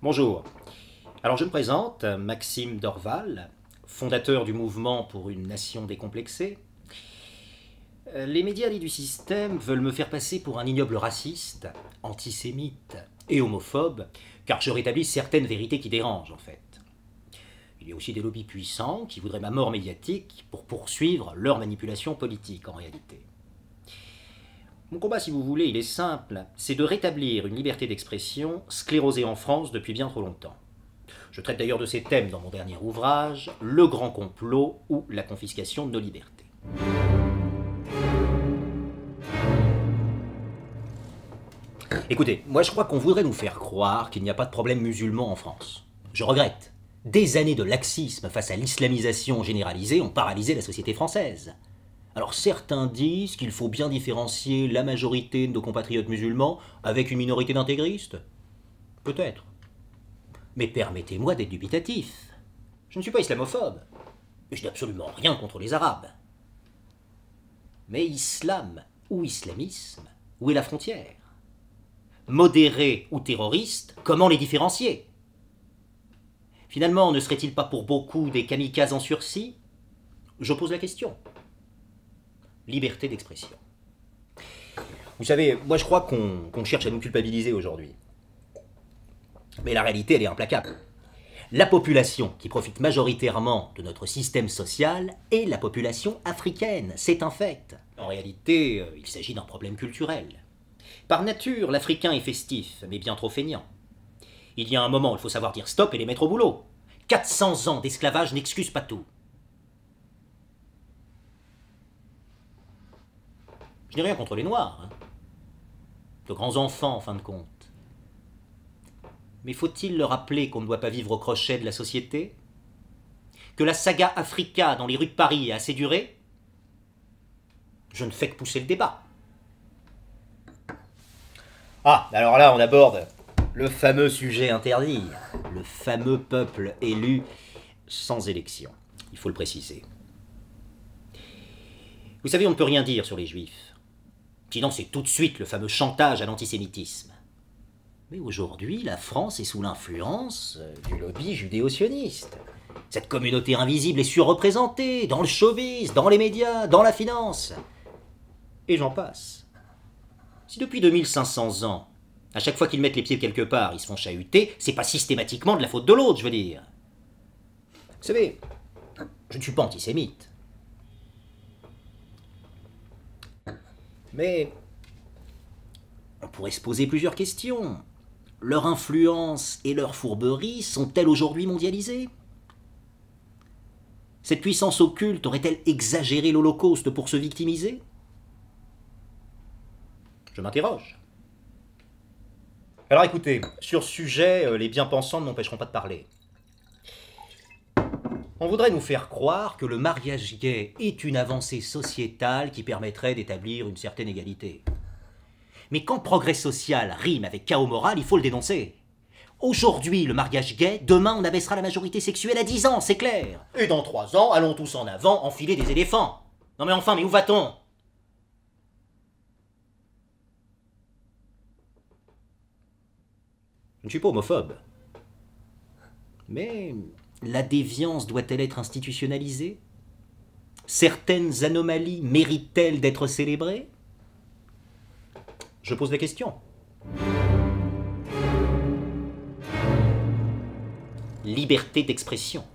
Bonjour. Alors je me présente, Maxime Dorval, fondateur du mouvement pour une nation décomplexée. Les médias dits du système veulent me faire passer pour un ignoble raciste, antisémite et homophobe, car je rétablis certaines vérités qui dérangent en fait. Il y a aussi des lobbies puissants qui voudraient ma mort médiatique pour poursuivre leur manipulation politique en réalité. Mon combat, si vous voulez, il est simple, c'est de rétablir une liberté d'expression sclérosée en France depuis bien trop longtemps. Je traite d'ailleurs de ces thèmes dans mon dernier ouvrage, Le Grand Complot ou la confiscation de nos libertés. Écoutez, moi je crois qu'on voudrait nous faire croire qu'il n'y a pas de problème musulman en France. Je regrette. Des années de laxisme face à l'islamisation généralisée ont paralysé la société française. Alors certains disent qu'il faut bien différencier la majorité de nos compatriotes musulmans avec une minorité d'intégristes. Peut-être. Mais permettez-moi d'être dubitatif. Je ne suis pas islamophobe. Et je n'ai absolument rien contre les Arabes. Mais islam ou islamisme, où est la frontière? Modéré ou terroriste, comment les différencier? Finalement, ne serait-il pas pour beaucoup des kamikazes en sursis? Je pose la question. Liberté d'expression. Vous savez, moi je crois qu'on cherche à nous culpabiliser aujourd'hui. Mais la réalité, elle est implacable. La population qui profite majoritairement de notre système social est la population africaine, c'est un fait. En réalité, il s'agit d'un problème culturel. Par nature, l'Africain est festif, mais bien trop feignant. Il y a un moment où il faut savoir dire stop et les mettre au boulot. 400 ans d'esclavage n'excusent pas tout. Je n'ai rien contre les Noirs, hein. De grands enfants en fin de compte. Mais faut-il leur rappeler qu'on ne doit pas vivre au crochet de la société? Que la saga Africa dans les rues de Paris a assez duré? Je ne fais que pousser le débat. Ah, alors là on aborde le fameux sujet interdit, le fameux peuple élu sans élection, il faut le préciser. Vous savez, on ne peut rien dire sur les juifs. Sinon c'est tout de suite le fameux chantage à l'antisémitisme. Mais aujourd'hui, la France est sous l'influence du lobby judéo-sioniste. Cette communauté invisible est surreprésentée dans le showbiz, dans les médias, dans la finance. Et j'en passe. Si depuis 2500 ans, à chaque fois qu'ils mettent les pieds quelque part, ils se font chahuter, c'est pas systématiquement de la faute de l'autre, je veux dire. Vous savez, je ne suis pas antisémite. Mais on pourrait se poser plusieurs questions. Leur influence et leur fourberie sont-elles aujourd'hui mondialisées? Cette puissance occulte aurait-elle exagéré l'Holocauste pour se victimiser? Je m'interroge. Alors écoutez, sur ce sujet, les bien-pensants ne m'empêcheront pas de parler. On voudrait nous faire croire que le mariage gay est une avancée sociétale qui permettrait d'établir une certaine égalité. Mais quand progrès social rime avec chaos moral, il faut le dénoncer. Aujourd'hui, le mariage gay, demain on abaissera la majorité sexuelle à 10 ans, c'est clair. Et dans 3 ans, allons tous en avant enfiler des éléphants. Non mais enfin, mais où va-t-on? Je ne suis pas homophobe. Mais la déviance doit-elle être institutionnalisée? Certaines anomalies méritent-elles d'être célébrées? Je pose la question. Liberté d'expression.